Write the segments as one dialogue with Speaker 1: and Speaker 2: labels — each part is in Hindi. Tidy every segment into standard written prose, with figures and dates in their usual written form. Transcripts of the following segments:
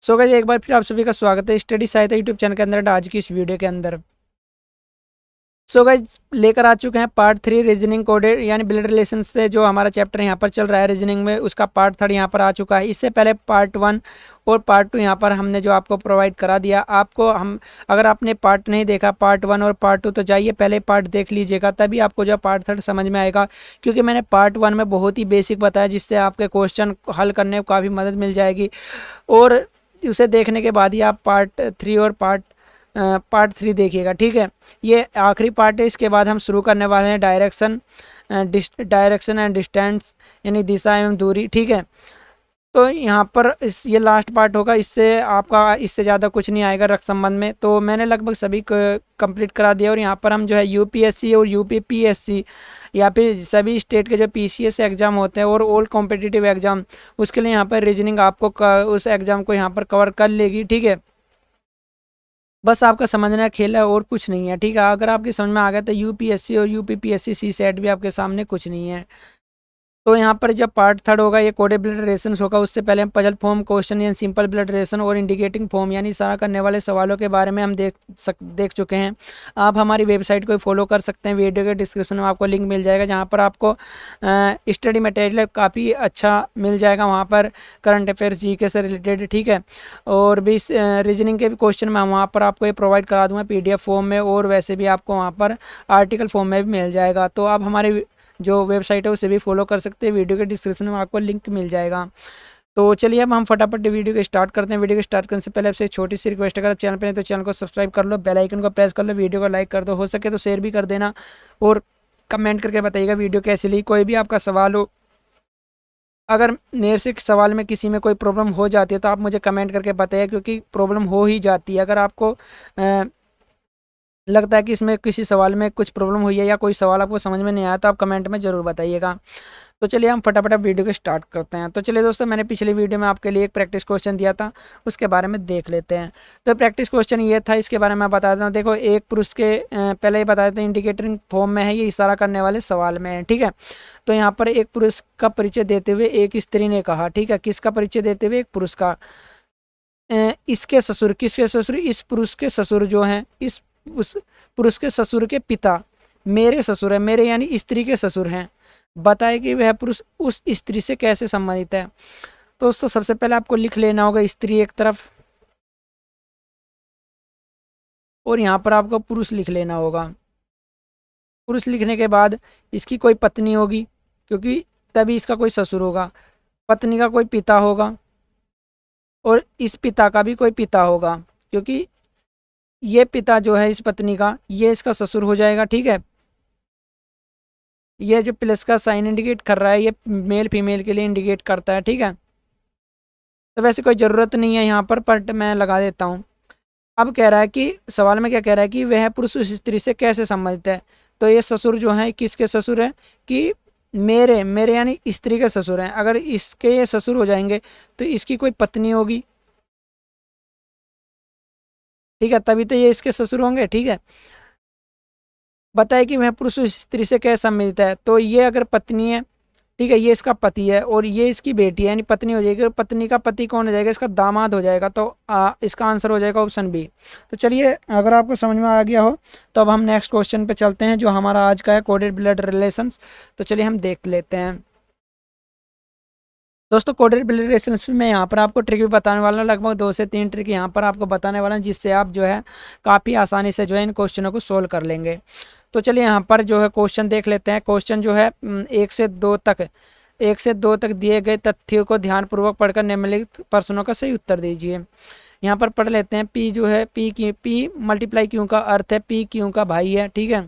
Speaker 1: सो गाइस एक बार फिर आप सभी का स्वागत है स्टडी सहायता यूट्यूब चैनल के अंदर आज की इस वीडियो के अंदर। सो गाइस लेकर आ चुके हैं पार्ट 3 रीजनिंग कोडेड यानी ब्लड रिलेशन से जो हमारा चैप्टर यहाँ पर चल रहा है रीजनिंग में, उसका पार्ट 3 यहाँ पर आ चुका है। इससे पहले पार्ट 1 और पार्ट 2 यहाँ पर हमने जो आपको प्रोवाइड करा दिया। आपको हम अगर आपने पार्ट नहीं देखा पार्ट 1 और पार्ट 2 तो जाइए पहले पार्ट देख लीजिएगा, तभी आपको जो पार्ट 3 समझ में आएगा। क्योंकि मैंने पार्ट 1 में बहुत ही बेसिक बताया जिससे आपके क्वेश्चन हल करने में काफ़ी मदद मिल जाएगी, और उसे देखने के बाद ही आप पार्ट 3 और पार्ट 3 देखिएगा। ठीक है, ये आखिरी पार्ट है। इसके बाद हम शुरू करने वाले हैं डायरेक्शन एंड डिस्टेंस यानी दिशा एवं दूरी। ठीक है, तो यहाँ पर ये लास्ट पार्ट होगा। इससे आपका इससे ज़्यादा कुछ नहीं आएगा रक्त संबंध में। तो मैंने लगभग सभी कंप्लीट करा दिया। और यहाँ पर हम जो है यूपीएससी और यूपीपीएससी या फिर सभी स्टेट के जो पीसीएस एग्ज़ाम होते हैं और ऑल कॉम्पिटिटिव एग्ज़ाम, उसके लिए यहाँ पर रीजनिंग आपको उस एग्ज़ाम को यहाँ पर कवर कर लेगी। ठीक है, बस आपका समझना खेल है और कुछ नहीं है। ठीक है, अगर आपकी समझ में आ गया तो यूपीएससी और यूपीपीएससी सी सेट भी आपके सामने कुछ नहीं है। तो यहाँ पर जब पार्ट 3 होगा ये कोडेड ब्लड रिलेशन होगा, उससे पहले हम पजल फॉर्म, क्वेश्चन यानी सिंपल ब्लड रिलेशन और इंडिकेटिंग फॉर्म यानी इशारा करने वाले सवालों के बारे में हम देख चुके हैं। आप हमारी वेबसाइट को फॉलो कर सकते हैं, वीडियो के डिस्क्रिप्शन में आपको लिंक मिल जाएगा जहाँ पर आपको स्टडी मटेरियल काफ़ी अच्छा मिल जाएगा। वहाँ पर करंट अफेयर्स जीके से रिलेटेड, ठीक है, और भी रीजनिंग के भी क्वेश्चन मैं वहाँ पर आपको ये प्रोवाइड करा दूँगा PDF फॉर्म में, और वैसे भी आपको वहाँ पर आर्टिकल फॉर्म में भी मिल जाएगा। तो आप हमारे जो वेबसाइट है उसे भी फॉलो कर सकते हैं, वीडियो के डिस्क्रिप्शन में आपको लिंक मिल जाएगा। तो चलिए अब हम फटाफट वीडियो को स्टार्ट करते हैं। वीडियो को स्टार्ट करने से पहले आपसे एक छोटी सी रिक्वेस्ट है, अगर चैनल पर नहीं तो चैनल को सब्सक्राइब कर लो, बेल आइकन को प्रेस कर लो, वीडियो को लाइक कर दो, हो सके तो शेयर भी कर देना, और कमेंट करके बताइएगा वीडियो कैसी लगी। कोई भी आपका सवाल हो, अगर मेरे से सवाल में किसी में कोई प्रॉब्लम हो जाती है तो आप मुझे कमेंट करके बताइए, क्योंकि प्रॉब्लम हो ही जाती है। अगर आपको लगता है कि इसमें किसी सवाल में कुछ प्रॉब्लम हुई है या कोई सवाल आपको समझ में नहीं आया तो आप कमेंट में ज़रूर बताइएगा। तो चलिए हम फटाफट वीडियो को स्टार्ट करते हैं। तो चलिए दोस्तों, मैंने पिछली वीडियो में आपके लिए एक प्रैक्टिस क्वेश्चन दिया था, उसके बारे में देख लेते हैं। तो प्रैक्टिस क्वेश्चन ये था, इसके बारे में मैं बता देता हूँ। देखो, एक पुरुष के पहले ही बता देते हैं, इंडिकेटिंग फॉर्म में है, ये इशारा करने वाले सवाल में है। ठीक है, तो यहाँ पर एक पुरुष का परिचय देते हुए एक स्त्री ने कहा, ठीक है, किसका परिचय देते हुए? एक पुरुष का। इसके ससुर, किसके ससुर? इस पुरुष के ससुर जो हैं, उस पुरुष के ससुर के पिता मेरे ससुर है, मेरे यानी स्त्री के ससुर हैं। बताए कि वह पुरुष उस स्त्री से कैसे संबंधित है। तो दोस्तों सबसे पहले आपको लिख लेना होगा स्त्री एक तरफ, और यहाँ पर आपको पुरुष लिख लेना होगा। पुरुष लिखने के बाद इसकी कोई पत्नी होगी, क्योंकि तभी इसका कोई ससुर होगा। पत्नी का कोई पिता होगा, और इस पिता का भी कोई पिता होगा, क्योंकि ये पिता जो है इस पत्नी का, ये इसका ससुर हो जाएगा। ठीक है, ये जो प्लस का साइन इंडिकेट कर रहा है ये मेल फीमेल के लिए इंडिकेट करता है। ठीक है, तो वैसे कोई ज़रूरत नहीं है यहाँ पर, बट मैं लगा देता हूँ। अब कह रहा है कि सवाल में क्या कह रहा है कि वह पुरुष उस स्त्री से कैसे संबंधित है। तो ये ससुर जो है किसके ससुर है? कि मेरे मेरे यानी स्त्री के ससुर हैं। अगर इसके ये ससुर हो जाएंगे तो इसकी कोई पत्नी होगी, ठीक है, तभी तो ये इसके ससुर होंगे। ठीक है, बताए कि वह पुरुष उस स्त्री से कैसे संबंधित है। तो ये अगर पत्नी है, ठीक है, ये इसका पति है और ये इसकी बेटी है, यानी पत्नी हो जाएगी। और पत्नी का पति कौन हो जाएगा? इसका दामाद हो जाएगा। तो इसका आंसर हो जाएगा ऑप्शन बी। तो चलिए, अगर आपको समझ में आ गया हो तो अब हम नेक्स्ट क्वेश्चन पे चलते हैं, जो हमारा आज का है कोडेड ब्लड रिलेशंस। तो चलिए हम देख लेते हैं। दोस्तों, कोडेड ब्लड रिलेशंस में यहाँ पर आपको ट्रिक भी बताने वाला हूँ, लगभग 2 से 3 ट्रिक यहाँ पर आपको बताने वाला है, जिससे आप जो है काफ़ी आसानी से जो है इन क्वेश्चनों को सोल्व कर लेंगे। तो चलिए यहाँ पर जो है क्वेश्चन देख लेते हैं। क्वेश्चन जो है 1 से 2 तक दिए गए तथ्यों को ध्यानपूर्वक पढ़कर निम्नलिखित प्रश्नों का सही उत्तर दीजिए। यहाँ पर पढ़ लेते हैं। पी जो है पी मल्टीप्लाई क्यू का अर्थ है पी क्यू का भाई है। ठीक है,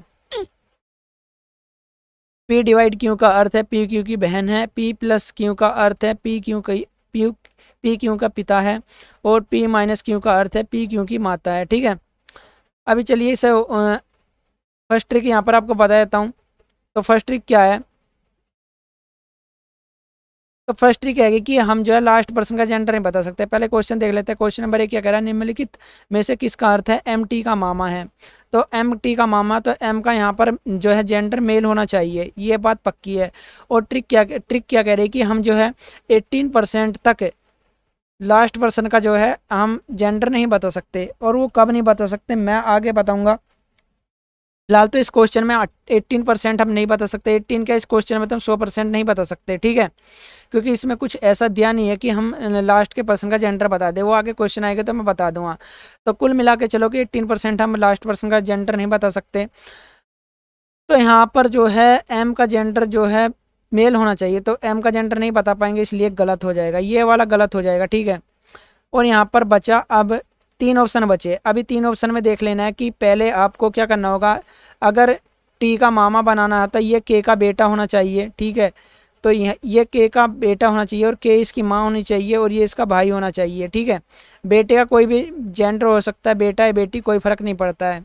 Speaker 1: पी डिवाइड क्यू का अर्थ है पी क्यू की बहन है। पी प्लस क्यू का अर्थ है पी क्यू का पिता है। और पी माइनस क्यू का अर्थ है पी क्यू की माता है। ठीक है, अभी चलिए इसे फर्स्ट ट्रिक यहाँ पर आपको बता देता हूँ। तो फर्स्ट ट्रिक क्या है? तो फर्स्ट ट्रिक है कि हम जो है लास्ट पर्सन का जेंडर नहीं बता सकते। पहले क्वेश्चन देख लेते हैं। क्वेश्चन नंबर 1 क्या कह रहा है? निम्नलिखित में से किसका अर्थ है एम टी का मामा है। तो एम टी का मामा, तो एम का यहाँ पर जो है जेंडर मेल होना चाहिए, ये बात पक्की है। और ट्रिक क्या कह रही है कि हम जो है 18% तक लास्ट पर्सन का जो है हम जेंडर नहीं बता सकते, और वो कब नहीं बता सकते मैं आगे बताऊंगा। फिलहाल तो इस क्वेश्चन में 18% हम नहीं बता सकते, 18 का इस क्वेश्चन में तो हम 100% नहीं बता सकते, ठीक है, क्योंकि इसमें कुछ ऐसा दिया नहीं है कि हम लास्ट के पर्सन का जेंडर बता दें। वो आगे क्वेश्चन आएगा तो मैं बता दूंगा। तो कुल मिला के चलो कि 18% हम लास्ट पर्सन का जेंडर नहीं बता सकते। तो यहाँ पर जो है एम का जेंडर जो है मेल होना चाहिए, तो एम का जेंडर नहीं बता पाएंगे, इसलिए गलत हो जाएगा, ये वाला गलत हो जाएगा, ठीक है। और यहाँ पर बचा अब 3 ऑप्शन बचे। अभी 3 ऑप्शन में देख लेना है कि पहले आपको क्या करना होगा। अगर टी का मामा बनाना है तो ये के का बेटा होना चाहिए, ठीक है। तो ये के का बेटा होना चाहिए और के इसकी माँ होनी चाहिए और ये इसका भाई होना चाहिए, ठीक है। बेटे का कोई भी जेंडर हो सकता है, बेटा है बेटी कोई फ़र्क नहीं पड़ता है।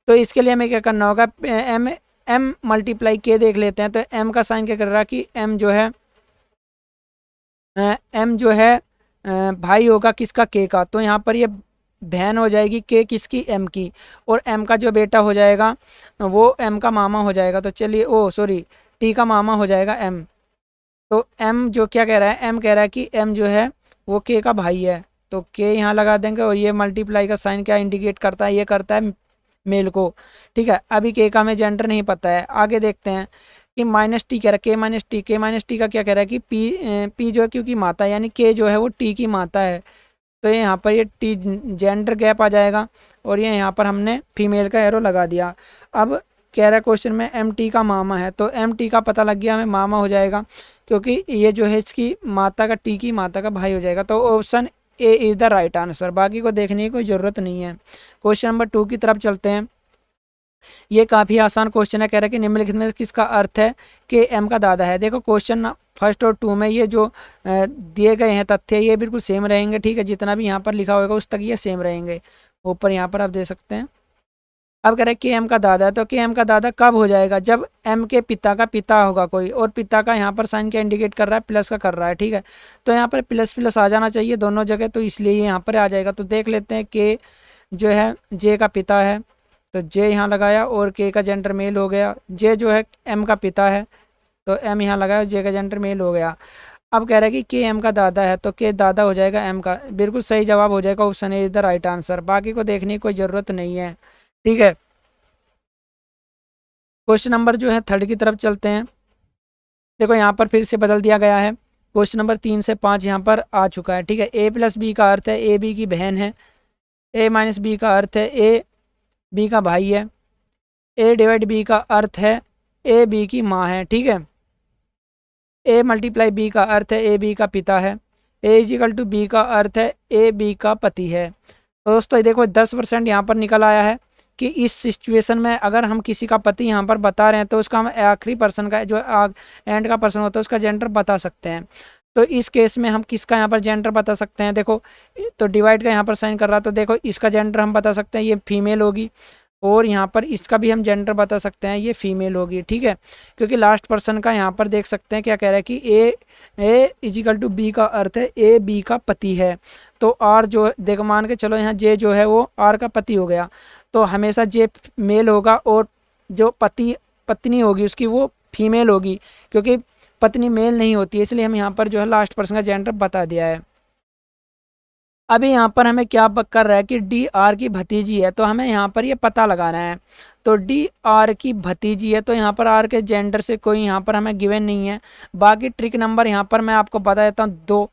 Speaker 1: तो इसके लिए हमें क्या करना होगा, एम एम मल्टीप्लाई के देख लेते हैं। तो एम का साइन क्या कर रहा है कि एम जो है एम जो है भाई होगा किसका, के का। तो यहाँ पर ये बहन हो जाएगी के किसकी, एम की, और एम का जो बेटा हो जाएगा वो एम का मामा हो जाएगा। तो चलिए ओ सॉरी टी का मामा हो जाएगा एम। तो एम जो क्या कह रहा है, एम कह रहा है कि एम जो है वो के का भाई है, तो के यहाँ लगा देंगे। और ये मल्टीप्लाई का साइन क्या इंडिकेट करता है, ये करता है मेल को, ठीक है। अभी के का हमें जेंडर नहीं पता है, आगे देखते हैं कि माइनस टी कह रहा है, के माइनस टी का क्या कह रहा है कि पी जो है क्योंकि माता है, यानी के जो है वो टी की माता है। तो ये यहाँ पर ये टी जेंडर गैप आ जाएगा, और ये यहाँ पर हमने फीमेल का एरो लगा दिया। अब कह रहा है क्वेश्चन में एम टी का मामा है, तो एम टी का पता लग गया हमें मामा हो जाएगा, क्योंकि ये जो है इसकी माता का, टी की माता का भाई हो जाएगा। तो option A is the right answer, बाकी को देखने की कोई ज़रूरत नहीं है। क्वेश्चन नंबर 2 की तरफ चलते हैं। ये काफ़ी आसान क्वेश्चन है, कह रहा है कि निम्नलिखित में किसका अर्थ है कि एम का दादा है। देखो क्वेश्चन फर्स्ट और 2 में ये जो दिए गए हैं तथ्य ये बिल्कुल सेम रहेंगे, ठीक है। जितना भी यहाँ पर लिखा होगा उस तक ये सेम रहेंगे, ऊपर यहाँ पर आप दे सकते हैं। अब कह रहे हैं कि एम का दादा है, तो के एम का दादा कब हो जाएगा, जब एम के पिता का पिता होगा कोई, और पिता का यहाँ पर साइन क्या इंडिकेट कर रहा है, प्लस का कर रहा है, ठीक है। तो यहाँ पर प्लस प्लस आ जाना चाहिए दोनों जगह, तो इसलिए ये यहाँ पर आ जाएगा। तो देख लेते हैं के जो है जे का पिता है, तो जे यहाँ लगाया और के का जेंडर मेल हो गया। जे जो है एम का पिता है, तो एम यहाँ लगाया, जे का जेंडर मेल हो गया। अब कह रहा है कि के एम का दादा है, तो के दादा हो जाएगा एम का, बिल्कुल सही जवाब हो जाएगा, option A is the right answer. बाकी को देखने की कोई ज़रूरत नहीं है, ठीक है। क्वेश्चन नंबर जो है 3 की तरफ चलते हैं। देखो यहाँ पर फिर से बदल दिया गया है, क्वेश्चन नंबर 3 से 5 यहाँ पर आ चुका है, ठीक है। ए प्लस बी का अर्थ है ए बी की बहन है, ए माइनस बी का अर्थ है ए बी का भाई है, ए डिवाइड बी का अर्थ है ए बी की माँ है, ठीक है। ए मल्टीप्लाई बी का अर्थ है ए बी का पिता है, ए इजिकल टू बी का अर्थ है ए बी का पति है। तो दोस्तों देखो 10% यहाँ पर निकल आया है कि इस सिचुएशन में अगर हम किसी का पति यहाँ पर बता रहे हैं तो उसका हम आखिरी पर्सन का जो एंड का पर्सन होता है उसका जेंडर बता सकते हैं। तो इस केस में हम किसका यहाँ पर जेंडर बता सकते हैं, देखो तो डिवाइड का यहाँ पर साइन कर रहा है, तो देखो इसका जेंडर हम बता सकते हैं, ये फीमेल होगी, और यहाँ पर इसका भी हम जेंडर बता सकते हैं, ये फीमेल होगी, ठीक है। क्योंकि लास्ट पर्सन का यहाँ पर देख सकते हैं क्या कह रहा है कि ए इजिकल टू बी का अर्थ है ए बी का पति है। तो आर जो देखो मान के चलो यहाँ जे जो है वो आर का पति हो गया, तो हमेशा जे मेल होगा और जो पत्नी होगी उसकी वो फीमेल होगी, क्योंकि पत्नी मेल नहीं होती है, इसलिए हम यहाँ पर जो है लास्ट पर्सन का जेंडर बता दिया है। अभी यहाँ पर हमें क्या कर रहा है कि डी आर की भतीजी है, तो हमें यहाँ पर ये पता लगाना है। तो डी आर की भतीजी है, तो यहाँ पर आर के जेंडर से कोई यहाँ पर हमें गिवन नहीं है। बाकी ट्रिक नंबर यहाँ पर मैं आपको बता देता हूँ,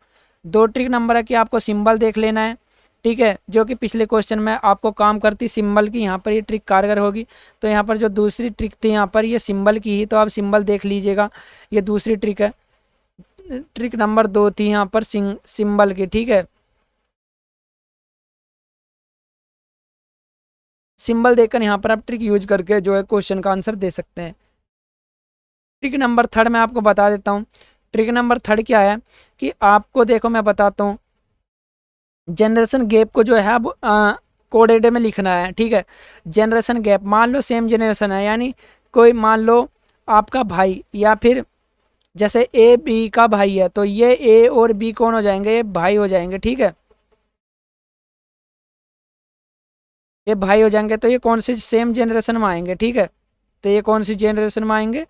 Speaker 1: दो ट्रिक नंबर है कि आपको सिंबल देख लेना है, ठीक है, जो कि पिछले क्वेश्चन में आपको काम करती सिंबल की, यहाँ पर ये ट्रिक कारगर होगी। तो यहाँ पर जो दूसरी ट्रिक थी यहाँ पर ये सिंबल की ही, तो आप सिंबल देख लीजिएगा, ये दूसरी ट्रिक है। ट्रिक नंबर 2 थी यहाँ पर सिंबल की, ठीक है। सिंबल देखकर यहाँ पर आप ट्रिक यूज करके जो है क्वेश्चन का आंसर दे सकते हैं। ट्रिक नंबर 3 मैं आपको बता देता हूँ। ट्रिक नंबर 3 क्या है कि आपको देखो मैं बताता हूँ, जनरेशन गैप को जो है अब कोडेड में लिखना है, ठीक है। जनरेशन गैप, मान लो सेम जनरेशन है, यानी कोई मान लो आपका भाई, या फिर जैसे ए बी का भाई है, तो ये ए और बी कौन हो जाएंगे, ये भाई हो जाएंगे, ठीक है, ये भाई हो जाएंगे। तो ये कौन सी सेम जनरेशन में आएंगे, ठीक है। तो ये कौन सी जनरेशन में आएंगे,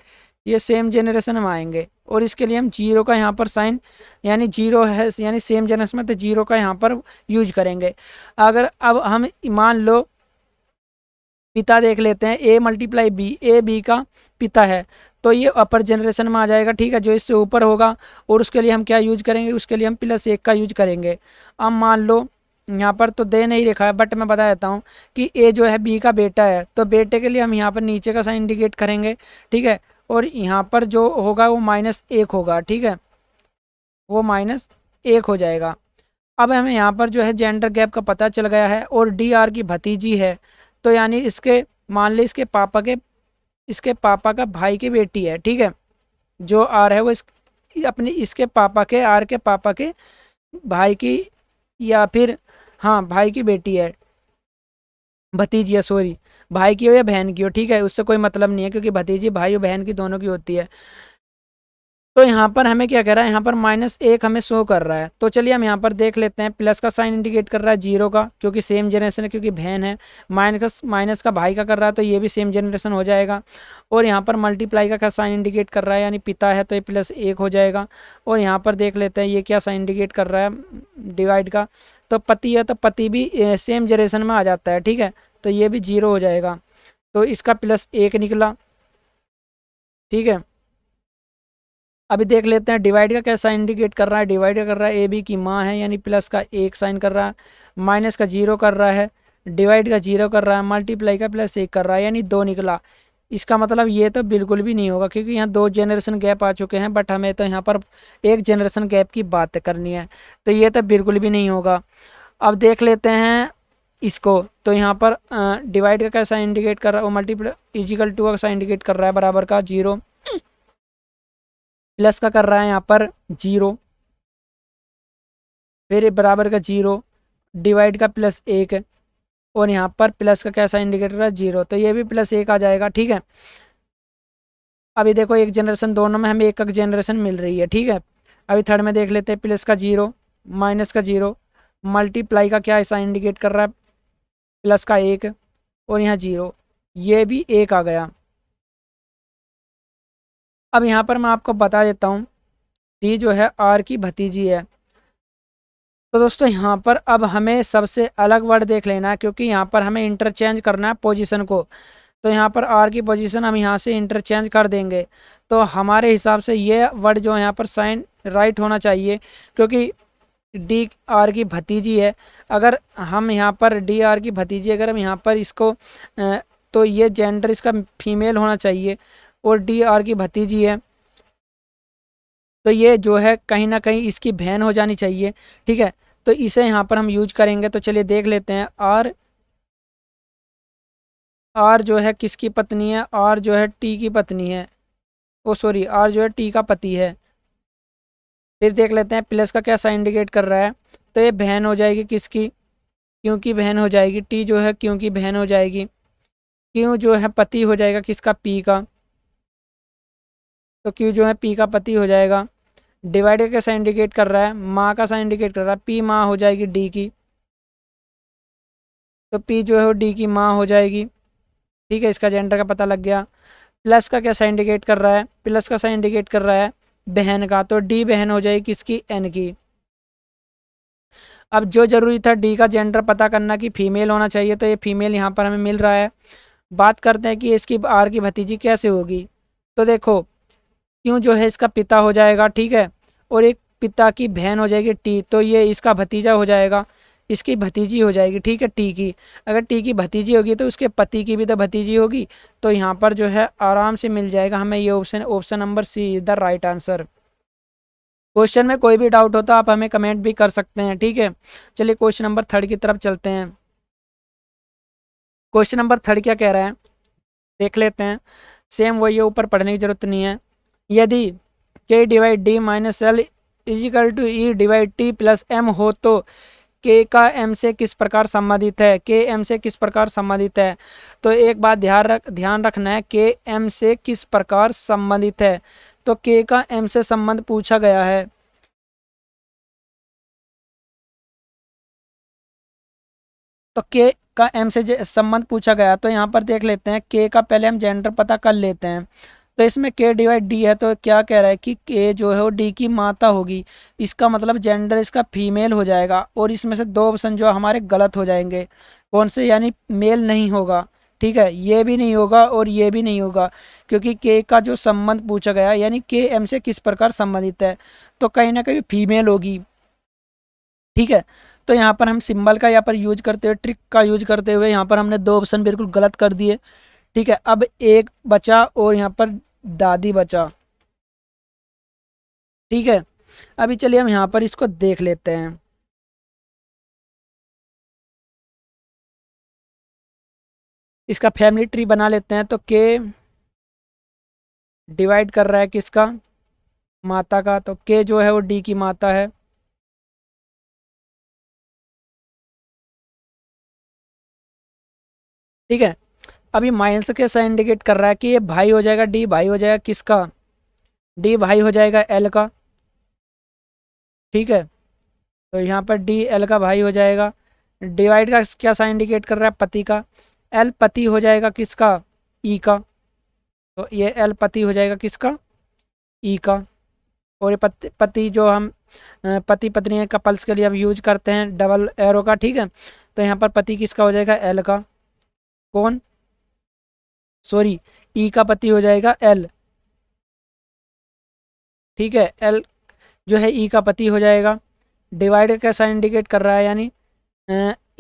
Speaker 1: ये सेम जनरेशन में आएंगे। और इसके लिए हम जीरो का यहाँ पर साइन, यानी जीरो है यानी सेम जनरेशन में, तो जीरो का यहाँ पर यूज करेंगे। अगर अब हम मान लो पिता देख लेते हैं, A multiply B, A B का पिता है, तो ये अपर जनरेशन में आ जाएगा, ठीक है, जो इससे ऊपर होगा। और उसके लिए हम क्या यूज करेंगे, उसके लिए हम +1 का यूज करेंगे। अब मान लो यहाँ पर तो दे नहीं रखा है, बट मैं बता देता हूँ कि ए जो है बी का बेटा है, तो बेटे के लिए हम यहाँ पर नीचे का साइन इंडिकेट करेंगे, ठीक है। और यहाँ पर जो होगा वो -1 होगा, ठीक है, वो -1 हो जाएगा। अब हमें यहाँ पर जो है जेंडर गैप का पता चल गया है, और डी आर की भतीजी है, तो यानी इसके मान ली इसके पापा का भाई की बेटी है, ठीक है। जो आर है वो अपनी इसके पापा के, आर के पापा के भाई की, या फिर हाँ भाई की बेटी है, भतीजी है, सॉरी, भाई की हो या बहन की हो, ठीक है, उससे कोई मतलब नहीं है, क्योंकि भतीजी भाई और बहन की दोनों की होती है। तो यहाँ पर हमें क्या कह रहा है, यहाँ पर -1 हमें शो कर रहा है। तो चलिए हम यहाँ पर देख लेते हैं, प्लस का साइन इंडिकेट कर रहा है जीरो का, क्योंकि सेम जनरेशन है, क्योंकि बहन है। माइनस का भाई का कर रहा है, तो ये भी सेम जनरेशन हो जाएगा। और यहाँ पर मल्टीप्लाई का क्या साइन इंडिकेट कर रहा है, यानी पिता है, तो ये +1 हो जाएगा। और यहाँ पर देख लेते हैं ये क्या साइन इंडिकेट कर रहा है, डिवाइड का, तो पति है, तो पति भी सेम जनरेशन में आ जाता है, ठीक है, तो ये भी 0 हो जाएगा। तो इसका +1 निकला, ठीक है। अभी देख लेते हैं डिवाइड का क्या साइन इंडिकेट कर रहा है, डिवाइड का कर रहा है ए बी की माँ है, यानी प्लस का 1 साइन कर रहा है, माइनस का 0 कर रहा है, डिवाइड का 0 कर रहा है, मल्टीप्लाई का +1 कर रहा है, यानी 2 निकला। इसका मतलब ये तो बिल्कुल भी नहीं होगा, क्योंकि यहाँ 2 जनरेशन गैप आ चुके हैं, बट हमें तो यहाँ पर 1 जनरेशन गैप की बात करनी है, तो ये तो बिल्कुल भी नहीं होगा। अब देख लेते हैं इसको, तो यहाँ पर डिवाइड का क्या साइन इंडिकेट कर रहा है, मल्टीप्लाई इजिकल टू का साइन इंडिकेट कर रहा है, बराबर का 0, प्लस का कर रहा है यहाँ पर 0, फिर बराबर का 0, डिवाइड का +1, और यहाँ पर प्लस का कैसा इंडिकेटर है 0, तो ये भी +1 आ जाएगा, ठीक है। अभी देखो एक जनरेशन, दोनों में हमें एक जनरेशन मिल रही है, ठीक है। अभी थर्ड में देख लेते हैं, प्लस का 0, माइनस का 0, मल्टीप्लाई का क्या ऐसा इंडिकेट कर रहा है, प्लस का 1, और यहाँ 0, ये भी 1 आ गया। अब यहाँ पर मैं आपको बता देता हूँ, डी जो है आर की भतीजी है। तो दोस्तों यहाँ पर अब हमें सबसे अलग वर्ड देख लेना है, क्योंकि यहाँ पर हमें इंटरचेंज करना है पोजीशन को। तो यहाँ पर आर की पोजीशन हम यहाँ से इंटरचेंज कर देंगे, तो हमारे हिसाब से ये वर्ड जो है यहाँ पर साइन राइट होना चाहिए, क्योंकि डी आर की भतीजी है। अगर हम यहाँ पर डी आर की भतीजी, अगर हम यहाँ पर इसको तो ये जेंडर इसका फीमेल होना चाहिए, और डी आर की भतीजी है, तो ये जो है कहीं ना कहीं इसकी बहन हो जानी चाहिए, ठीक है। तो इसे यहाँ पर हम यूज करेंगे। तो चलिए देख लेते हैं, आर आर जो है किसकी पत्नी है, आर जो है टी की पत्नी है, ओ सॉरी, आर जो है टी का पति है। फिर देख लेते हैं प्लस का क्या साइन इंडिकेट कर रहा है, तो ये बहन हो जाएगी किसकी, क्योंकि बहन हो जाएगी, टी जो है क्योंकि बहन हो जाएगी, क्यों जो है पति हो जाएगा किसका, पी का, तो क्यों जो है पी का पति हो जाएगा। डिवाइडर का साइन इंडिकेट कर रहा है, माँ का साइन इंडिकेट कर रहा है, पी माँ हो जाएगी डी की, तो पी जो है वो डी की माँ हो जाएगी, ठीक है। इसका जेंडर का पता लग गया। प्लस का क्या साइन इंडिकेट कर रहा है, प्लस का साइन इंडिकेट कर रहा है बहन का, तो डी बहन हो जाएगी किसकी, एन की। अब जो जरूरी था डी का जेंडर पता करना कि फीमेल होना चाहिए, तो ये फीमेल यहाँ पर हमें मिल रहा है। बात करते हैं कि इसकी आर की भतीजी कैसे होगी। तो देखो क्यों जो है इसका पिता हो जाएगा, ठीक है, और एक पिता की बहन हो जाएगी टी, तो ये इसका भतीजा हो जाएगा, इसकी भतीजी हो जाएगी, ठीक है, टी की। अगर टी की भतीजी होगी तो उसके पति की भी तो भतीजी होगी, तो यहाँ पर जो है आराम से मिल जाएगा हमें ये option number C is the right answer. Question में कोई भी डाउट होता आप हमें कमेंट भी कर सकते हैं, ठीक है। चलिए क्वेश्चन नंबर 3 की तरफ चलते हैं। क्वेश्चन नंबर 3 क्या कह रहा है देख लेते हैं। सेम वही है, ऊपर पढ़ने की जरूरत नहीं है। यदि k divide D minus L equal to E divide T plus M हो, तो k का m से किस प्रकार संबंधित है, k m से किस प्रकार संबंधित है। तो एक बात ध्यान रखना है, k m से किस प्रकार संबंधित है, तो k का m से संबंध पूछा गया है। तो k का m से संबंध पूछा गया, तो यहाँ पर देख लेते हैं k का पहले हम जेंडर पता कर लेते हैं। तो इसमें के डिवाइड डी है, तो क्या कह रहा है कि के जो है वो डी की माता होगी। इसका मतलब जेंडर इसका फीमेल हो जाएगा। और इसमें से दो ऑप्शन जो हमारे गलत हो जाएंगे। कौन से? यानी मेल नहीं होगा, ठीक है, ये भी नहीं होगा और ये भी नहीं होगा, क्योंकि के का जो संबंध पूछा गया यानी के एम से किस प्रकार संबंधित है, तो कहीं ना कहीं फीमेल होगी, ठीक है। तो यहाँ पर हम सिंबल का यहाँ पर यूज करते हुए, ट्रिक का यूज करते हुए यहाँ पर हमने दो ऑप्शन बिल्कुल गलत कर दिए, ठीक है। अब एक बचा और यहाँ पर दादी बचा, ठीक है। अभी चलिए हम यहाँ पर इसको देख लेते हैं। इसका फैमिली ट्री बना लेते हैं। तो के डिवाइड कर रहा है किसका? माता का। तो के जो है वो डी की माता है, ठीक है। अभी माइनस कैसा इंडिकेट कर रहा है कि ये भाई हो जाएगा, डी भाई हो जाएगा किसका? डी भाई हो जाएगा एल का, ठीक है। तो यहाँ पर डी एल का भाई हो जाएगा। डिवाइड का क्या साइन इंडिकेट कर रहा है? पति का। एल पति हो जाएगा किसका? ई का। तो ये एल पति हो जाएगा किसका? ई का। और ये पति पति जो हम पति पत्नी कपल्स के लिए हम यूज करते हैं डबल एरो का, ठीक है। तो यहाँ पर पति किसका हो जाएगा? एल का। कौन? सॉरी, ई का पति हो जाएगा एल, ठीक है। एल जो है ई का पति हो जाएगा। डिवाइड कैसा इंडिकेट कर रहा है? यानी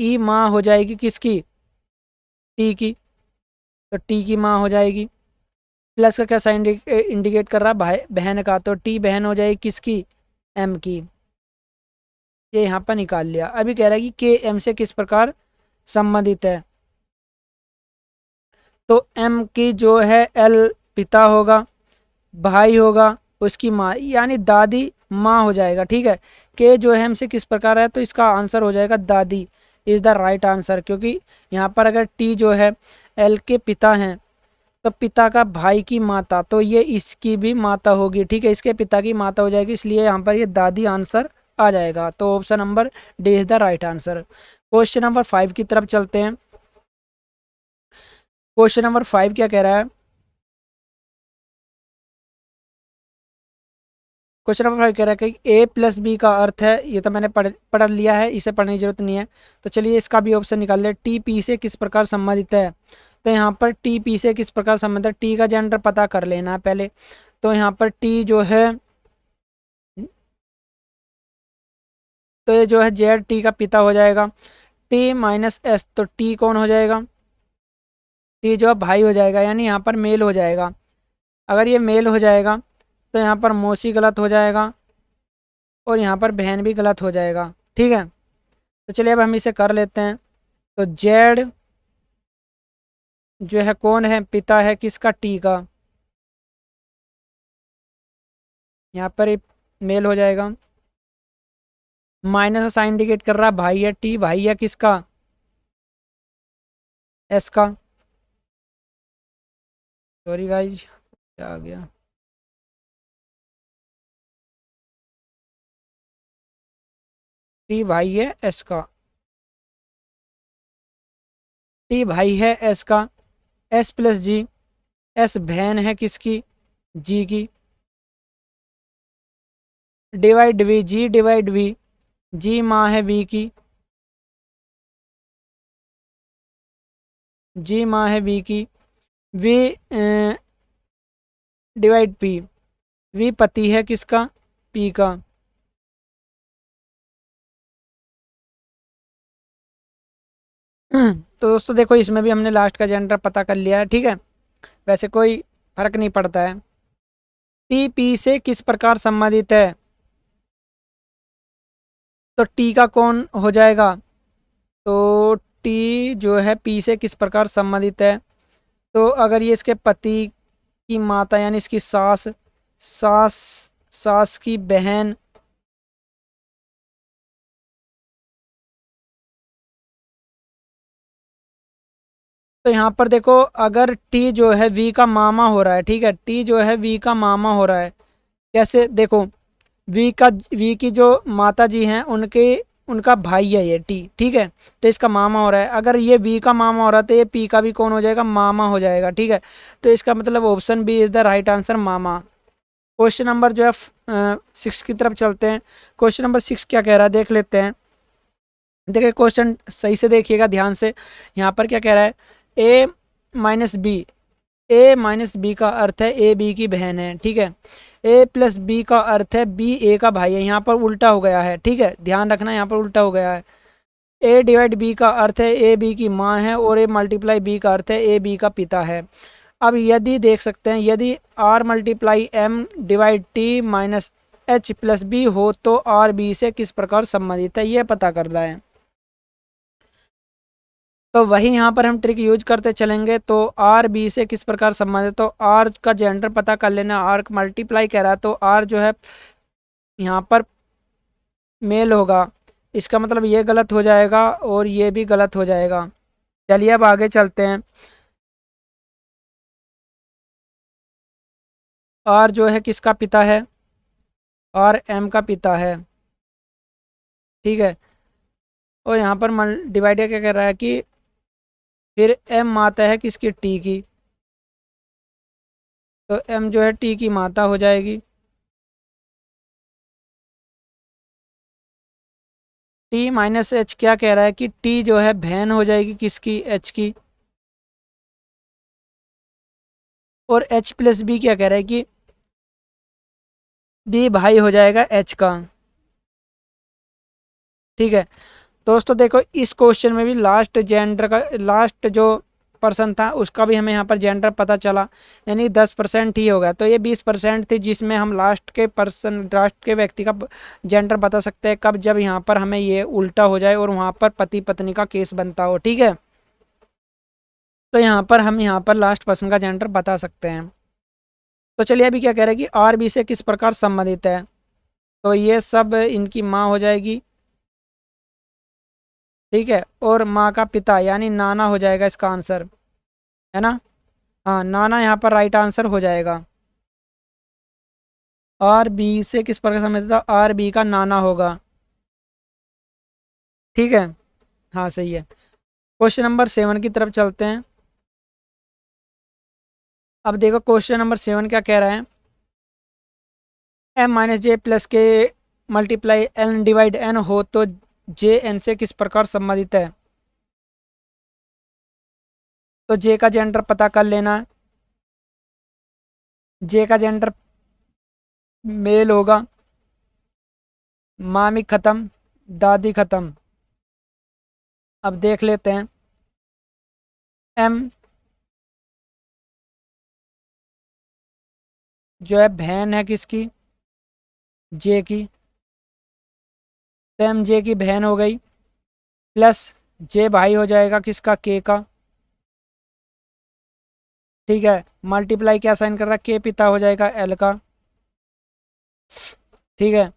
Speaker 1: ई माँ हो जाएगी किसकी? टी की। तो टी की माँ हो जाएगी। प्लस का कैसा इंडिकेट कर रहा है? भाई बहन का। तो टी बहन हो जाएगी किसकी? एम की। ये यहाँ पर निकाल लिया। अभी कह रहा है कि के एम से किस प्रकार संबंधित है। तो एम की जो है एल पिता होगा, भाई होगा, उसकी माँ यानी दादी माँ हो जाएगा, ठीक है। के जो है एम से किस प्रकार है, तो इसका आंसर हो जाएगा दादी इज द राइट आंसर। क्योंकि यहाँ पर अगर टी जो है एल के पिता हैं, तो पिता का भाई की माता, तो ये इसकी भी माता होगी, ठीक है। इसके पिता की माता हो जाएगी, इसलिए यहाँ पर ये दादी आंसर आ जाएगा। तो option number D is the right answer. Question number 5 की तरफ चलते हैं। क्वेश्चन नंबर 5 क्या कह रहा है? क्वेश्चन नंबर 5 कह रहा है कि ए प्लस बी का अर्थ है, ये तो मैंने पढ़ लिया है, इसे पढ़ने की जरूरत नहीं है। तो चलिए इसका भी ऑप्शन निकाल ले। टी पी से किस प्रकार संबंधित है? तो यहाँ पर टी पी से किस प्रकार संबंधित है? टी का जेंडर पता कर लेना है पहले। तो यहाँ पर टी जो है, तो ये जो है जेड टी का पिता हो जाएगा। टी माइनस एस, तो टी कौन हो जाएगा? टी जो है भाई हो जाएगा, यानी यहाँ पर मेल हो जाएगा। अगर ये मेल हो जाएगा तो यहाँ पर मौसी गलत हो जाएगा और यहाँ पर बहन भी गलत हो जाएगा, ठीक है। तो चलिए अब हम इसे कर लेते हैं। तो जेड जो है कौन है? पिता है किसका? टी का। यहाँ पर ये मेल हो जाएगा। माइनस का साइन इंडिकेट कर रहा है भाई है, टी भाई है किसका? एस का। सॉरी गाइज, क्या आ गया? टी भाई है एस का। टी भाई है एस का। एस प्लस जी। एस बहन है किसकी? जी की। Divide V, G divide V. G माँ है वी की। जी माँ है वी की। We divide P. वी पति है किसका? पी का। तो दोस्तों देखो, इसमें भी हमने लास्ट का जेंडर पता कर लिया है, ठीक है। वैसे कोई फर्क नहीं पड़ता है। टी पी से किस प्रकार संबंधित है? तो टी का कौन हो जाएगा? तो टी जो है पी से किस प्रकार संबंधित है? तो अगर ये इसके पति की माता यानी इसकी सास, सास सास की बहन, तो यहाँ पर देखो, अगर टी जो है वी का मामा हो रहा है, ठीक है, टी जो है वी का मामा हो रहा है। कैसे? देखो, वी की जो माता जी हैं उनका भाई है ये टी, ठीक है, तो इसका मामा हो रहा है। अगर ये वी का मामा हो रहा है तो ये पी का भी कौन हो जाएगा, मामा हो जाएगा, ठीक है। तो इसका मतलब option B is the right answer, मामा। क्वेश्चन नंबर जो है 6 की तरफ चलते हैं। क्वेश्चन नंबर 6 क्या कह रहा है देख लेते हैं। देखिए क्वेश्चन सही से देखिएगा ध्यान से। यहाँ पर क्या कह रहा है, ए माइनस बी, ए माइनस बी का अर्थ है ए बी की बहन है, ठीक है। ए प्लस बी का अर्थ है बी ए का भाई है, यहाँ पर उल्टा हो गया है, ठीक है, ध्यान रखना यहाँ पर उल्टा हो गया है। ए डिवाइड बी का अर्थ है ए बी की माँ है, और ए मल्टीप्लाई बी का अर्थ है ए बी का पिता है। अब यदि देख सकते हैं, यदि R multiply M divide T minus H plus B हो तो आर बी से किस प्रकार संबंधित है, ये पता कर रहा है। तो वही यहाँ पर हम ट्रिक यूज करते चलेंगे। तो आर बी से किस प्रकार संबंधित, तो आर का जेंडर पता कर लेना। आर मल्टीप्लाई कह रहा है तो आर जो है यहाँ पर मेल होगा, इसका मतलब ये गलत हो जाएगा और ये भी गलत हो जाएगा। चलिए अब आगे चलते हैं। आर जो है किसका पिता है, आर एम का पिता है, ठीक है। और यहाँ पर डिवाइडर क्या कर रहा है कि फिर एम माता है किसकी, टी की, तो एम जो है टी की माता हो जाएगी। टी माइनस एच क्या कह रहा है कि टी जो है बहन हो जाएगी किसकी, एच की। और एच प्लस बी क्या कह रहा है कि बी भाई हो जाएगा एच का, ठीक है। दोस्तों देखो इस क्वेश्चन में भी लास्ट जेंडर का, लास्ट जो पर्सन था उसका भी हमें यहाँ पर जेंडर पता चला, यानी 10% ही होगा। तो ये 20% थी जिसमें हम लास्ट के पर्सन, लास्ट के व्यक्ति का जेंडर बता सकते हैं कब, जब यहाँ पर हमें ये उल्टा हो जाए और वहाँ पर पति पत्नी का केस बनता हो, ठीक है। तो यहाँ पर हम यहाँ पर लास्ट पर्सन का जेंडर बता सकते हैं। तो चलिए अभी क्या कह रहे हैं कि आर बी से किस प्रकार संबंधित है, तो ये सब इनकी माँ हो जाएगी, ठीक है। और माँ का पिता यानी नाना हो जाएगा इसका आंसर, है ना। हाँ नाना यहाँ पर राइट आंसर हो जाएगा। आर बी से किस प्रकार संबंधित था, आर बी का नाना होगा, ठीक है। हाँ सही है। क्वेश्चन नंबर 7 की तरफ चलते हैं। अब देखो क्वेश्चन नंबर 7 क्या कह रहा है, एम माइनस जे प्लस के मल्टीप्लाई एन डिवाइड एन हो तो जे एन से किस प्रकार संबंधित है। तो जे का जेंडर पता कर लेना है। जे का जेंडर मेल होगा, मामी खत्म, दादी खत्म। अब देख लेते हैं, एम जो है बहन है किसकी, जे की, तो एम जे की बहन हो गई, प्लस जे भाई हो जाएगा किसका, के का, ठीक है। मल्टीप्लाई क्या साइन कर रहा है, के पिता हो जाएगा एल का, ठीक है।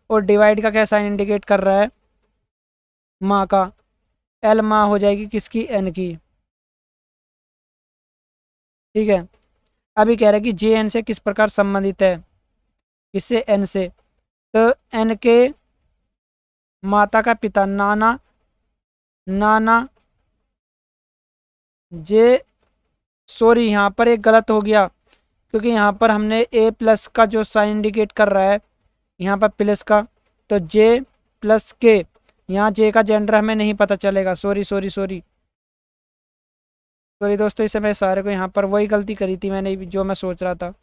Speaker 1: और डिवाइड का क्या साइन इंडिकेट कर रहा है, माँ का, एल माँ हो जाएगी किसकी, एन की, ठीक है। अभी कह रहा है कि जे एन से किस प्रकार संबंधित है, किससे, एन से। तो एन के माता का पिता नाना, नाना जे, सॉरी यहाँ पर एक गलत हो गया क्योंकि यहाँ पर हमने ए प्लस का जो साइन इंडिकेट कर रहा है यहाँ पर प्लस का, तो जे प्लस के, यहाँ जे का जेंडर हमें नहीं पता चलेगा, सॉरी सॉरी सॉरी सॉरी दोस्तों, इस समय सारे को यहाँ पर वही गलती करी थी मैंने जो मैं सोच रहा था।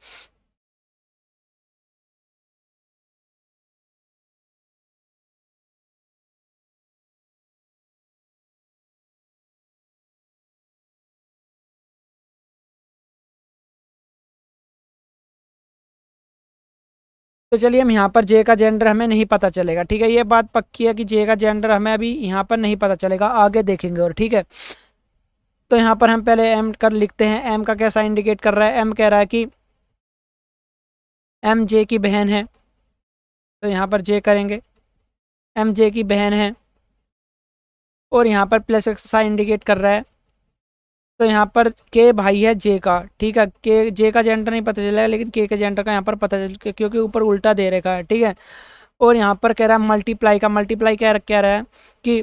Speaker 1: तो चलिए हम यहाँ पर जे का जेंडर हमें नहीं पता चलेगा, ठीक है। ये बात पक्की है कि जे का जेंडर हमें अभी यहाँ पर नहीं पता चलेगा, आगे देखेंगे और, ठीक है। तो यहाँ पर हम पहले एम कर लिखते हैं। एम का क्या साइन इंडिकेट कर रहा है, एम कह रहा है कि एम जे की बहन है, तो यहाँ पर जे करेंगे, एम जे की बहन है। और यहाँ पर प्लस का साइन इंडिकेट कर रहा है, तो यहाँ पर के भाई है जे का, ठीक है। के जे का जेंडर नहीं पता चलेगा लेकिन के जेंडर का यहाँ पर पता चल, क्योंकि ऊपर उल्टा दे रखा है, ठीक है। और यहाँ पर कह रहा है मल्टीप्लाई का, मल्टीप्लाई क्या कह रहा है कि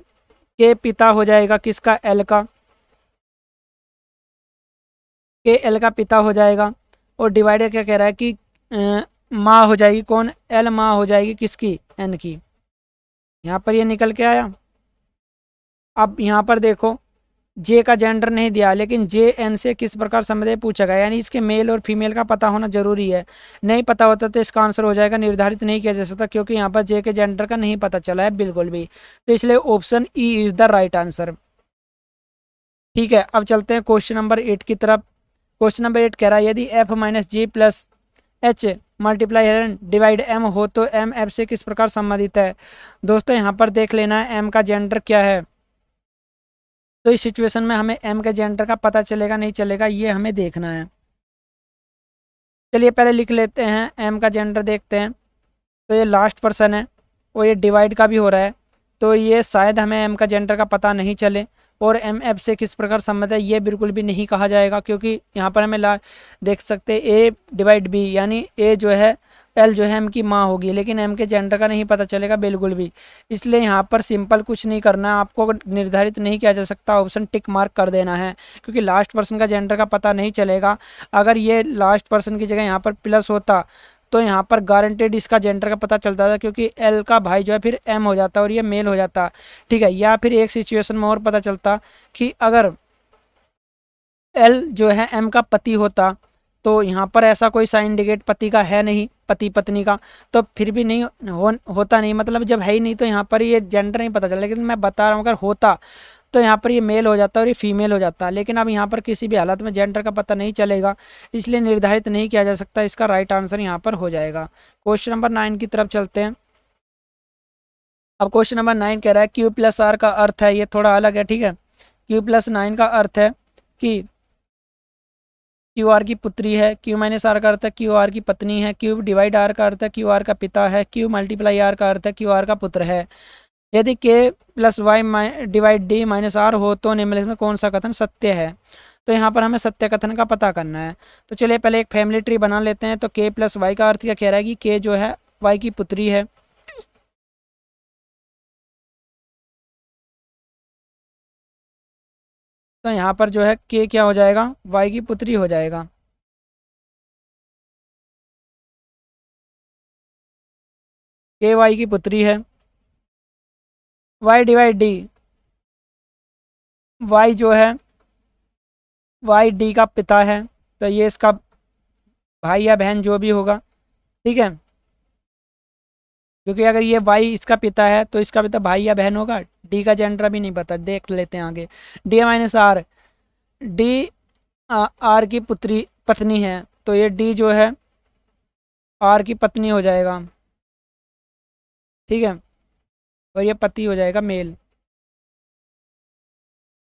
Speaker 1: के पिता हो जाएगा किसका, एल का, के एल का पिता हो जाएगा। और डिवाइडर क्या कह रहा है कि माँ हो जाएगी, कौन, एल माँ हो जाएगी किसकी, एन की। यहाँ पर ये निकल के आया। अब यहाँ पर देखो जे का जेंडर नहीं दिया, लेकिन जे एन से किस प्रकार संबंध पूछा गया, यानी इसके मेल और फीमेल का पता होना जरूरी है। नहीं पता होता तो इसका आंसर हो जाएगा निर्धारित नहीं किया जा सकता, क्योंकि यहाँ पर जे के जेंडर का नहीं पता चला है बिल्कुल भी, तो इसलिए option E is the right answer. ठीक है, अब चलते हैं क्वेश्चन नंबर 8 की तरफ। क्वेश्चन नंबर 8 कह रहा है यदि F minus G plus H multiply N divide M हो तो एम एफ से किस प्रकार संबंधित है। दोस्तों यहाँ पर देख लेना है एम का जेंडर क्या है। तो इस सिचुएशन में हमें एम के जेंडर का पता चलेगा नहीं चलेगा, ये हमें देखना है। चलिए पहले लिख लेते हैं एम का जेंडर, देखते हैं। तो ये लास्ट पर्सन है और ये डिवाइड का भी हो रहा है, तो ये शायद हमें एम का जेंडर का पता नहीं चले। और एम एफ से किस प्रकार संबंध है ये बिल्कुल भी नहीं कहा जाएगा, क्योंकि यहाँ पर हमें देख सकते हैं ए डिवाइड बी, यानी ए जो है एल जो है एम की माँ होगी, लेकिन एम के जेंडर का नहीं पता चलेगा बिल्कुल भी। इसलिए यहाँ पर सिंपल कुछ नहीं करना है आपको, निर्धारित नहीं किया जा सकता, ऑप्शन टिक मार्क कर देना है, क्योंकि लास्ट पर्सन का जेंडर का पता नहीं चलेगा। अगर ये लास्ट पर्सन की जगह यहाँ पर प्लस होता तो यहाँ पर गारंटेड इसका जेंडर का पता चलता था, क्योंकि एल का भाई जो है फिर एम हो जाता और ये मेल हो जाता। ठीक है, या फिर एक सिचुएशन में और पता चलता कि अगर एल जो है एम का पति होता, तो यहाँ पर ऐसा कोई साइन इंडिकेट पति का है नहीं, पति पत्नी का, तो फिर भी नहीं होता नहीं, मतलब जब है ही नहीं तो यहाँ पर ये जेंडर नहीं पता चला। लेकिन मैं बता रहा हूँ अगर होता तो यहाँ पर ये मेल हो जाता और ये फीमेल हो जाता, लेकिन अब यहाँ पर किसी भी हालत में जेंडर का पता नहीं चलेगा, इसलिए निर्धारित नहीं किया जा सकता। इसका राइट आंसर यहाँ पर हो जाएगा। क्वेश्चन नंबर 9 की तरफ चलते हैं। अब क्वेश्चन नंबर 9 कह रहा है क्यू प्लस आर का अर्थ है, ये थोड़ा अलग है। ठीक है, क्यू प्लस 9 का अर्थ है कि क्यू आर की पुत्री है, क्यू माइनस आर का अर्थ है क्यू आर की पत्नी है, क्यू डिवाइड आर का अर्थ है क्यू आर का पिता है, क्यू मल्टीप्लाई आर का अर्थ है क्यू आर का पुत्र है। यदि K plus Y divide D minus R हो तो निम्नलिखित में कौन सा कथन सत्य है। तो यहाँ पर हमें सत्य कथन का पता करना है। तो चलिए पहले एक फैमिली ट्री बना लेते हैं। तो के प्लस वाई का अर्थ क्या कह रहा है कि के जो है वाई की पुत्री है। तो यहाँ पर जो है के क्या हो जाएगा, वाई की पुत्री हो जाएगा। के वाई की पुत्री है। वाई डिवाइड डी, वाई जो है वाई डी का पिता है, तो ये इसका भाई या बहन जो भी होगा। ठीक है, क्योंकि अगर ये वाई इसका पिता है तो इसका पिता भाई या बहन होगा। डी का जेंडर भी नहीं पता, देख लेते हैं आगे। D minus R, D R की पुत्री पत्नी है, तो ये डी जो है आर की पत्नी हो जाएगा। ठीक है, और ये पति हो जाएगा मेल।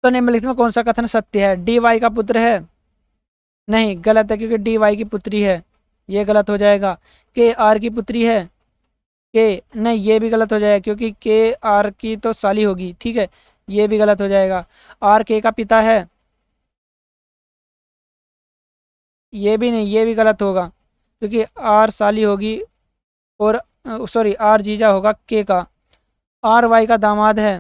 Speaker 1: तो निम्नलिखित में कौन सा कथन सत्य है। डी वाई का पुत्र है, नहीं गलत है, क्योंकि डी वाई की पुत्री है, ये गलत हो जाएगा। के आर की पुत्री है, के नहीं ये भी गलत हो जाएगा, क्योंकि के आर की तो साली होगी। ठीक है, ये भी गलत हो जाएगा। आर के का पिता है, ये भी नहीं, ये भी गलत होगा, क्योंकि आर साली होगी और सॉरी आर जीजा होगा के का। आर वाई का दामाद है,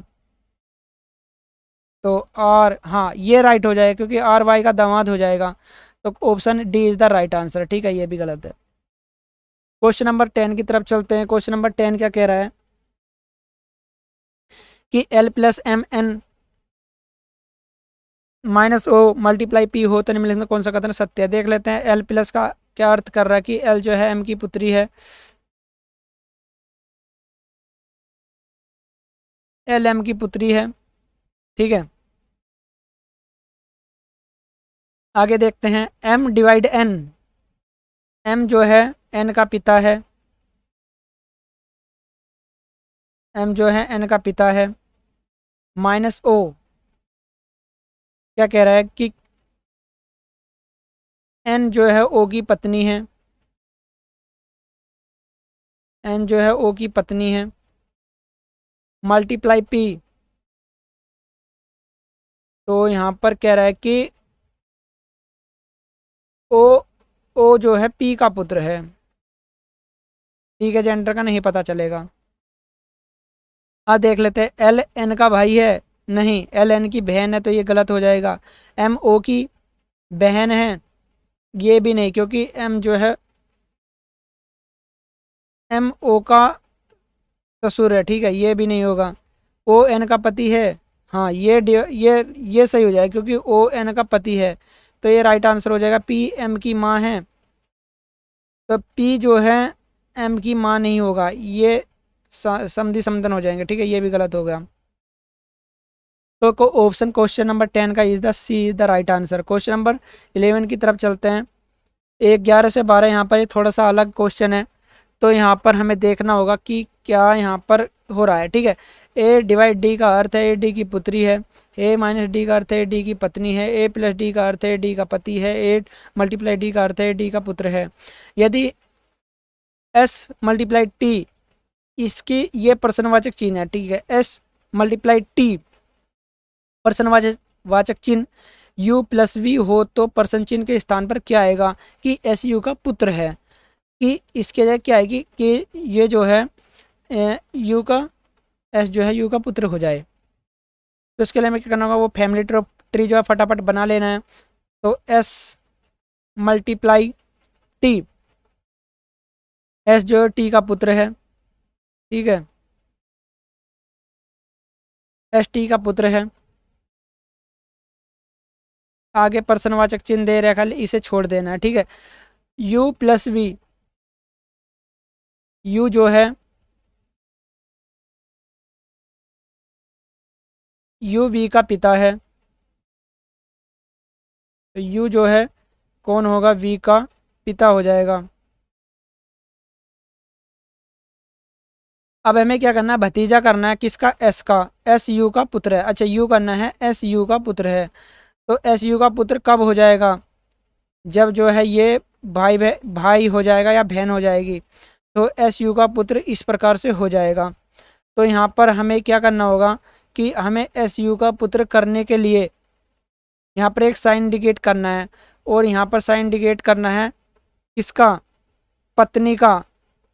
Speaker 1: तो आर, हाँ ये राइट हो जाएगा, क्योंकि आर वाई का दामाद हो जाएगा। तो option D is the right answer. ठीक है, ये भी गलत है। क्वेश्चन नंबर 10 की तरफ चलते हैं। क्वेश्चन नंबर 10 क्या कह रहा है कि L plus M N minus O multiply P हो तो निम्नलिखित में कौन सा कथन सत्य है। देख लेते हैं एल प्लस का क्या अर्थ कर रहा है कि एल जो है एम की पुत्री है, एल एम की पुत्री है। ठीक है, आगे देखते हैं एम डिवाइड एन, एम जो है एन का पिता है, एम जो है एन का पिता है, माइनस ओ क्या कह रहा है कि एन जो है ओ की पत्नी है, एन जो है ओ की पत्नी है, मल्टीप्लाई पी, तो यहाँ पर कह रहा है कि ओ, ओ जो है पी का पुत्र है। टी के जेंडर का नहीं पता चलेगा। हाँ देख लेते हैं, एल एन का भाई है, नहीं, एल एन की बहन है तो ये गलत हो जाएगा। एम ओ की बहन है, ये भी नहीं, क्योंकि एम जो है एम ओ का ससुर है, ठीक है, ये भी नहीं होगा। ओ एन का पति है, हाँ ये सही हो जाएगा क्योंकि ओ एन का पति है, तो ये राइट आंसर हो जाएगा। पी एम की माँ है, तो पी जो है एम की माँ नहीं होगा, ये समधी समधन हो जाएंगे, ठीक है, ये भी गलत हो गया। तो ऑप्शन क्वेश्चन नंबर 10 का is the see the right answer. Question number 11 की तरफ चलते हैं। 11 से 12 यहाँ पर ये थोड़ा सा अलग क्वेश्चन है, तो यहाँ पर हमें देखना होगा कि क्या यहाँ पर हो रहा है, ठीक है। ए डिवाइड डी का अर्थ है ए डी की पुत्री है, ए माइनस डी का अर्थ है डी की पत्नी है, ए प्लस डी का अर्थ है डी का पति है, ए मल्टीप्लाई डी का अर्थ है डी का पुत्र है। यदि एस मल्टीप्लाई टी इसकी ये प्रश्नवाचक चिन्ह है, ठीक है, एस मल्टीप्लाई टी प्रश्नवाचक वाचक चिन्ह यू प्लस वी हो तो प्रश्न चिन्ह के स्थान पर क्या आएगा कि एस यू का पुत्र है, कि इसके जगह क्या आएगी कि ये जो है यू का एस जो है यू का पुत्र हो जाए। तो इसके लिए हमें क्या करना होगा, वो फैमिली ट्री जो है फटाफट बना लेना है। तो एस मल्टीप्लाई टी, एस जो है टी का पुत्र है, ठीक है, एस टी का पुत्र है। आगे प्रश्नवाचक चिन्ह दे रखा है, इसे छोड़ देना है, ठीक है। यू प्लस वी, यू जो है यू वी का पिता है, तो यू जो है कौन होगा, वी का पिता हो जाएगा। अब हमें क्या करना है, भतीजा करना है किसका, एस का, एस यू का पुत्र है, अच्छा यू करना है, एस यू का पुत्र है। तो एस यू का पुत्र कब हो जाएगा, जब जो है ये भाई हो जाएगा या बहन हो जाएगी, तो एस यू का पुत्र इस प्रकार से हो जाएगा। तो यहाँ पर हमें क्या करना होगा कि हमें एस यू का पुत्र करने के लिए यहाँ पर एक साइन इंडिकेट करना है, और यहाँ पर साइन इंडिकेट करना है किसका, पत्नी का।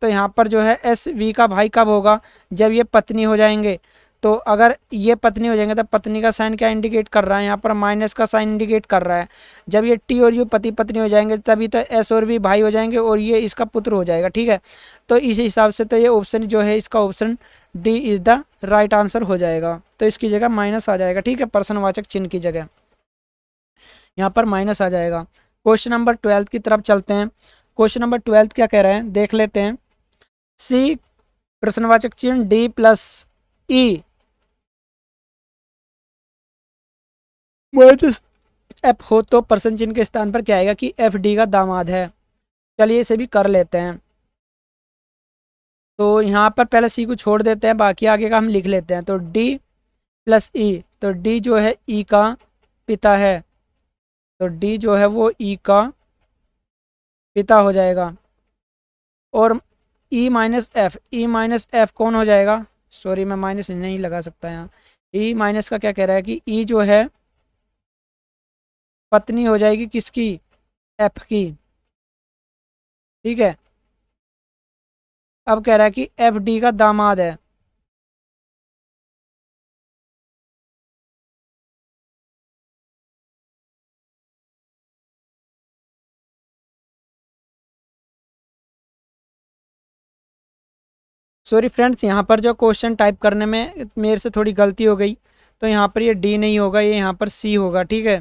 Speaker 1: तो यहाँ पर जो है एस वी का भाई कब होगा, जब ये पत्नी हो जाएंगे। तो अगर ये पत्नी हो जाएंगे तो पत्नी का साइन क्या इंडिकेट कर रहा है, यहाँ पर माइनस का साइन इंडिकेट कर रहा है। जब ये टी और यू पति पत्नी हो जाएंगे तभी तो एस और वी भाई हो जाएंगे और ये इसका पुत्र हो जाएगा, ठीक है। तो इस हिसाब से तो ये ऑप्शन जो है इसका option D is the right answer हो जाएगा। तो इसकी जगह माइनस आ जाएगा, ठीक है, प्रश्नवाचक चिन्ह की जगह यहाँ पर माइनस आ जाएगा। क्वेश्चन नंबर 12 की तरफ चलते हैं। क्वेश्चन नंबर 12 क्या कह रहे हैं देख लेते हैं। सी प्रश्नवाचक चिन्ह D plus E minus F हो तो प्रश्न चिन्ह के स्थान पर क्या आएगा कि एफ डी का दामाद है। चलिए इसे भी कर लेते हैं। तो यहाँ पर पहले सी को छोड़ देते हैं, बाकी आगे का हम लिख लेते हैं। तो डी प्लस ई, तो डी जो है ई का पिता है, तो डी जो है वो ई का पिता हो जाएगा। और ई माइनस एफ कौन हो जाएगा, सॉरी मैं माइनस नहीं लगा सकता यहाँ। ई माइनस का क्या कह रहा है कि ई जो है पत्नी हो जाएगी किसकी, एफ की, ठीक है। अब कह रहा है कि एफ डी का दामाद है, सॉरी फ्रेंड्स यहाँ पर जो क्वेश्चन टाइप करने में मेरे से थोड़ी गलती हो गई, तो यहाँ पर ये डी नहीं होगा, ये यहाँ पर सी होगा, ठीक है,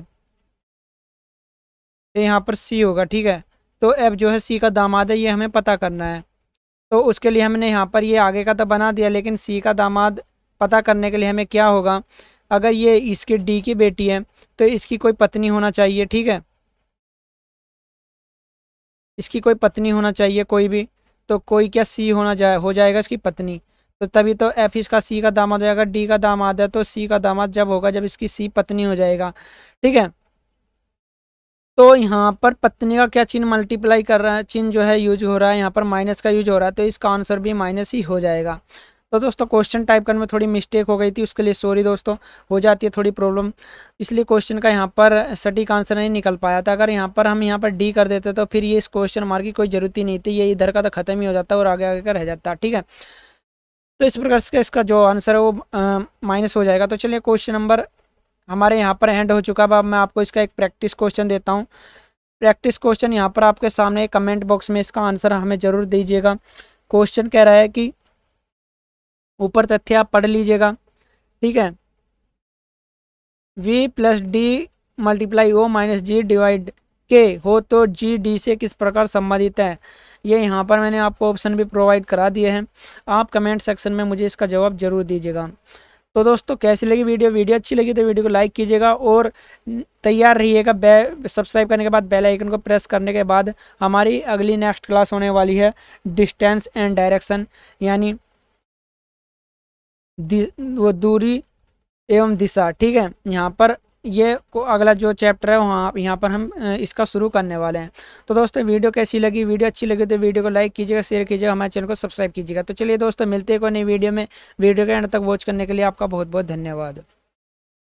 Speaker 1: ये यहाँ पर सी होगा, ठीक है। तो एफ जो है सी का दामाद है, ये हमें पता करना है। तो उसके लिए हमने यहाँ पर ये आगे का तो बना दिया, लेकिन सी का दामाद पता करने के लिए हमें क्या होगा, अगर ये इसकी डी की बेटी है तो इसकी कोई पत्नी होना चाहिए, ठीक है, इसकी कोई पत्नी होना चाहिए कोई भी। तो कोई क्या सी हो जाएगा इसकी पत्नी, तो तभी तो एफ इसका सी का दामाद हो जाएगा। डी का दामाद है तो सी का दामाद जब होगा जब इसकी सी पत्नी हो जाएगा, ठीक है। तो यहाँ पर पत्नी का क्या चिन्ह मल्टीप्लाई कर रहा है, चिन्ह जो है यूज हो रहा है, यहाँ पर माइनस का यूज हो रहा है, तो इसका आंसर भी माइनस ही हो जाएगा। तो दोस्तों क्वेश्चन टाइप करने में थोड़ी मिस्टेक हो गई थी, उसके लिए सॉरी दोस्तों, हो जाती है थोड़ी प्रॉब्लम, इसलिए क्वेश्चन का यहाँ पर सटीक आंसर नहीं निकल पाया था। अगर यहाँ पर हम यहाँ पर डी कर देते तो फिर ये इस क्वेश्चन मार्क की कोई ज़रूरत ही नहीं थी, ये इधर का तो ख़त्म ही हो जाता और आगे आगे का रह जाता। ठीक है, तो इस प्रकार से इसका जो आंसर है वो माइनस हो जाएगा। तो चलिए क्वेश्चन नंबर हमारे यहाँ पर एंड हो चुका। अब मैं आपको इसका एक प्रैक्टिस क्वेश्चन देता हूँ। प्रैक्टिस क्वेश्चन यहाँ पर आपके सामने कमेंट बॉक्स में इसका आंसर हमें ज़रूर दीजिएगा। क्वेश्चन कह रहा है कि ऊपर तथ्य आप पढ़ लीजिएगा। ठीक है, v plus D multiply O minus G divide K हो तो जी डी से किस प्रकार संबंधित है। ये यहाँ पर मैंने आपको ऑप्शन भी प्रोवाइड करा दिए हैं, आप कमेंट सेक्शन में मुझे इसका जवाब जरूर दीजिएगा। तो दोस्तों कैसी लगी वीडियो अच्छी लगी तो वीडियो को लाइक कीजिएगा और तैयार रहिएगा सब्सक्राइब करने के बाद बेल आइकन को प्रेस करने के बाद हमारी अगली नेक्स्ट क्लास होने वाली है डिस्टेंस एंड डायरेक्शन, यानी वो दूरी एवं दिशा। ठीक है, यहाँ पर ये अगला जो चैप्टर है वहाँ यहाँ पर हम इसका शुरू करने वाले हैं। तो दोस्तों वीडियो कैसी लगी, वीडियो अच्छी लगी तो वीडियो को लाइक कीजिएगा, शेयर कीजिएगा, हमारे चैनल को सब्सक्राइब कीजिएगा। तो चलिए दोस्तों मिलते हैं कोई नई वीडियो में। वीडियो के एंड तक वॉच करने के लिए आपका बहुत बहुत धन्यवाद।